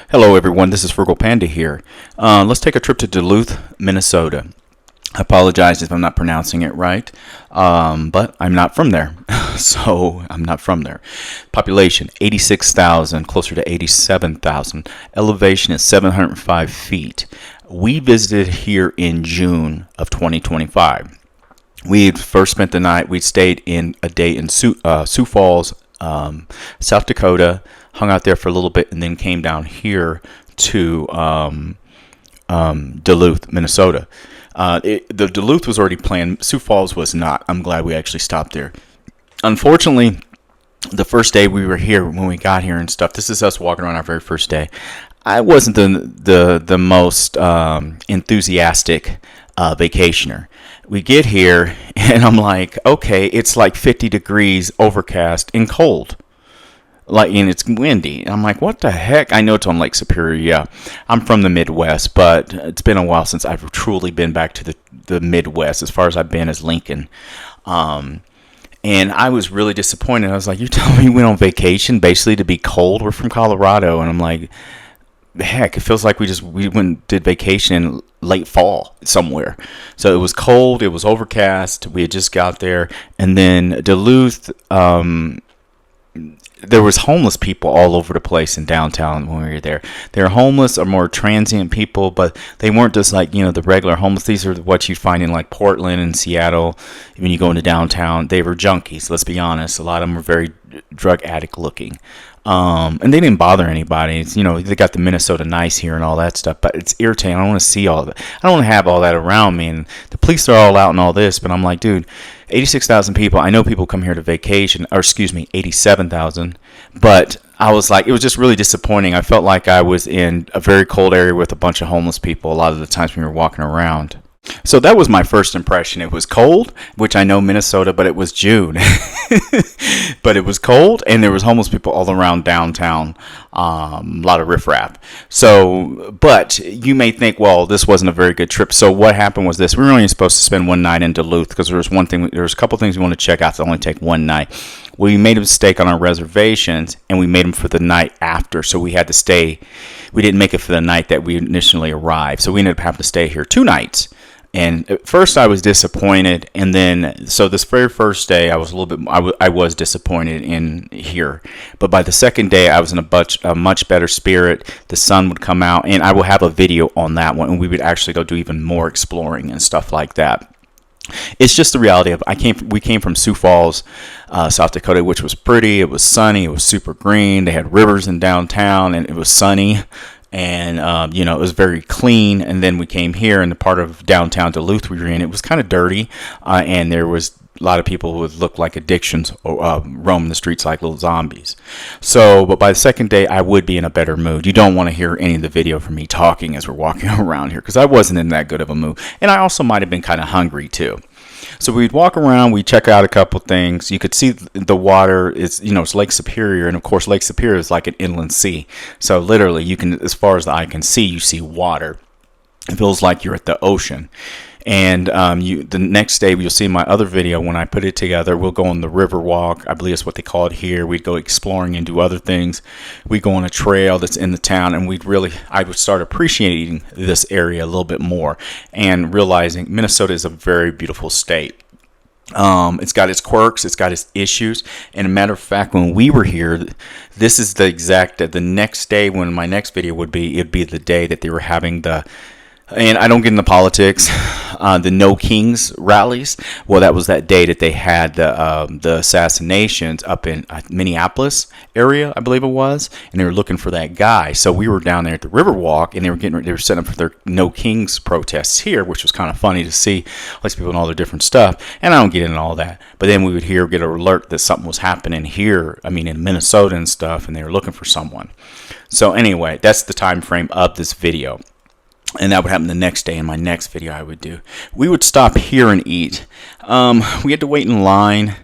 Hello everyone, this is Frugal Panda here. Let's take a trip to Duluth, Minnesota. I apologize if I'm not pronouncing it right, but I'm not from there, so I'm not from there. Population, 86,000, closer to 87,000. Elevation is 705 feet. We visited here in June of 2025. We first spent the night, we stayed in a day in Sioux Falls, South Dakota, hung out there for a little bit, and then came down here to Duluth, Minnesota. The Duluth was already planned. Sioux Falls was not. I'm glad we actually stopped there. Unfortunately, the first day we were here, when we got here and stuff, this is us walking around our very first day. I wasn't the most enthusiastic vacationer. We get here and I'm like, okay, it's like 50 degrees, overcast, and cold. And it's windy. And I'm like, what the heck? I know it's on Lake Superior. Yeah, I'm from the Midwest, but it's been a while since I've truly been back to the Midwest, as far as I've been as Lincoln. And I was really disappointed. I was like, you telling me we went on vacation basically to be cold? We're from Colorado. And I'm like, heck, it feels like we went and did vacation in late fall somewhere. So it was cold, it was overcast, we had just got there. And then Duluth, there was homeless people all over the place in downtown when we were there. They're homeless or more transient people, but they weren't just like, the regular homeless. These are what you find in like Portland and Seattle. When you go into downtown, they were junkies, let's be honest. A lot of them were very drug addict looking. And they didn't bother anybody. It's, they got the Minnesota nice here and all that stuff, but it's irritating. I don't want to see all that. I don't want to have all that around me. And the police are all out and all this, but I'm like, dude, 86,000 people. I know people come here to vacation, or 87,000. But I was like, it was just really disappointing. I felt like I was in a very cold area with a bunch of homeless people a lot of the times when we were walking around. So that was my first impression. It was cold, which I know Minnesota, but it was June. But it was cold, and there was homeless people all around downtown. A lot of riffraff. So, but you may think, well, this wasn't a very good trip. So what happened was this: we were only supposed to spend one night in Duluth because there was a couple things we wanted to check out. So only take one night. We made a mistake on our reservations, and we made them for the night after. So we had to stay. We didn't make it for the night that we initially arrived. So we ended up having to stay here 2 nights. And at first I was disappointed, and then so this very first day I was I was disappointed in here, but by the second day I was in a much better spirit. The sun would come out, and I will have a video on that one, and we would actually go do even more exploring and stuff like that. It's just the reality of we came from Sioux Falls, South Dakota, which was pretty. It was sunny. It was super green. They had rivers in downtown, and it was sunny. And, it was very clean. And then we came here in the part of downtown Duluth we were in. It was kind of dirty. And there was a lot of people who would look like addictions roaming the streets like little zombies. But by the second day, I would be in a better mood. You don't want to hear any of the video from me talking as we're walking around here, because I wasn't in that good of a mood. And I also might have been kind of hungry too. So we'd walk around, we'd check out a couple things. You could see the water is, it's Lake Superior. And of course, Lake Superior is like an inland sea. So literally, you can, as far as the eye can see, you see water. It feels like you're at the ocean. And the next day, you'll see my other video when I put it together. We'll go on the river walk. I believe that's what they call it here. We'd go exploring and do other things. We go on a trail that's in the town, and I would start appreciating this area a little bit more and realizing Minnesota is a very beautiful state. It's got its quirks, it's got its issues. And a matter of fact, when we were here, this is the next day when my next video would be, it'd be the day that they were having and I don't get into politics, the No Kings rallies. Well, that was that day that they had the assassinations up in Minneapolis area, I believe it was, and they were looking for that guy. So we were down there at the Riverwalk, and they were setting up for their No Kings protests here, which was kind of funny to see all these people and all their different stuff. And I don't get into all that, but then we would get an alert that something was happening here. In Minnesota and stuff, and they were looking for someone. So anyway, that's the time frame of this video. And that would happen the next day in my next video I would do. We would stop here and eat. We had to wait in line.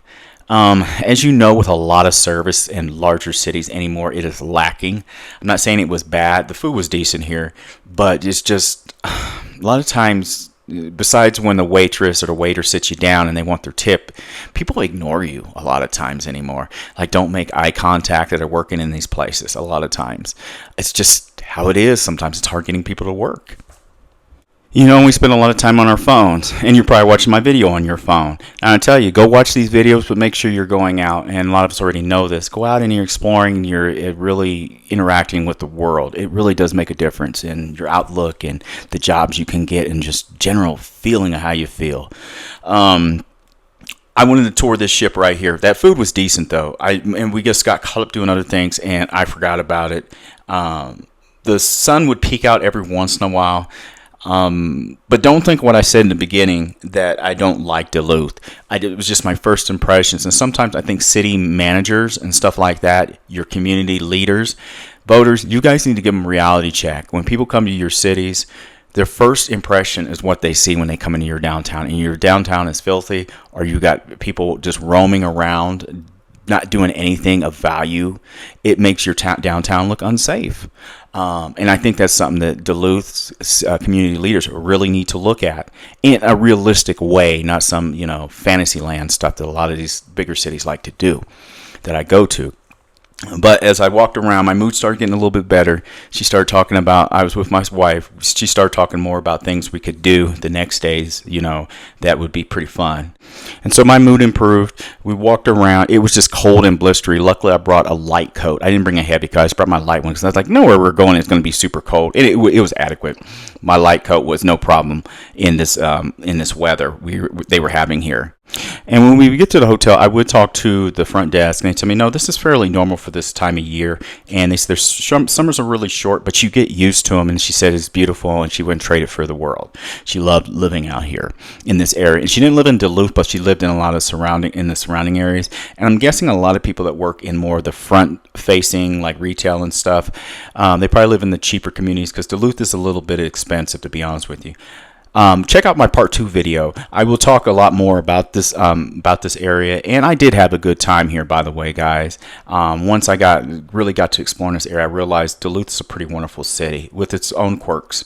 As you know, with a lot of service in larger cities anymore, it is lacking. I'm not saying it was bad. The food was decent here. But it's just, a lot of times, besides when the waitress or the waiter sits you down and they want their tip, people ignore you a lot of times anymore. Like, don't make eye contact that are working in these places a lot of times. It's just how it is. Sometimes it's hard getting people to work. You know, we spend a lot of time on our phones, and you're probably watching my video on your phone. And I tell you, go watch these videos, but make sure you're going out, and a lot of us already know this. Go out and you're exploring, and you're really interacting with the world. It really does make a difference in your outlook and the jobs you can get and just general feeling of how you feel. I wanted to tour this ship right here. That food was decent, though. And we just got caught up doing other things, and I forgot about it. The sun would peek out every once in a while. But don't think what I said in the beginning that I don't like Duluth. It was just my first impressions. And sometimes I think city managers and stuff like that, your community leaders, voters, you guys need to give them a reality check. When people come to your cities, their first impression is what they see when they come into your downtown. And your downtown is filthy, or you got people just roaming around, not doing anything of value. It makes your downtown look unsafe. And I think that's something that Duluth's community leaders really need to look at in a realistic way, not some, fantasy land stuff that a lot of these bigger cities like to do that I go to. But as I walked around, my mood started getting a little bit better. She started talking about, I was with my wife, she started talking more about things we could do the next days, that would be pretty fun. And so my mood improved. We walked around. It was just cold and blistery. Luckily, I brought a light coat. I didn't bring a heavy coat. I just brought my light one because I was like, nowhere we're going, it's going to be super cold. And it was adequate. My light coat was no problem in this weather they were having here. And when we get to the hotel, I would talk to the front desk, and they tell me, no, this is fairly normal for this time of year. And they said summers are really short, but you get used to them. And she said it's beautiful, and she wouldn't trade it for the world. She loved living out here in this area. And she didn't live in Duluth, but she lived in a lot of surrounding areas. And I'm guessing a lot of people that work in more of the front-facing, like retail and stuff, they probably live in the cheaper communities because Duluth is a little bit expensive, to be honest with you. Check out my part 2 video. I will talk a lot more about this area, and I did have a good time here, by the way, guys. Once I really got to explore this area, I realized Duluth is a pretty wonderful city with its own quirks.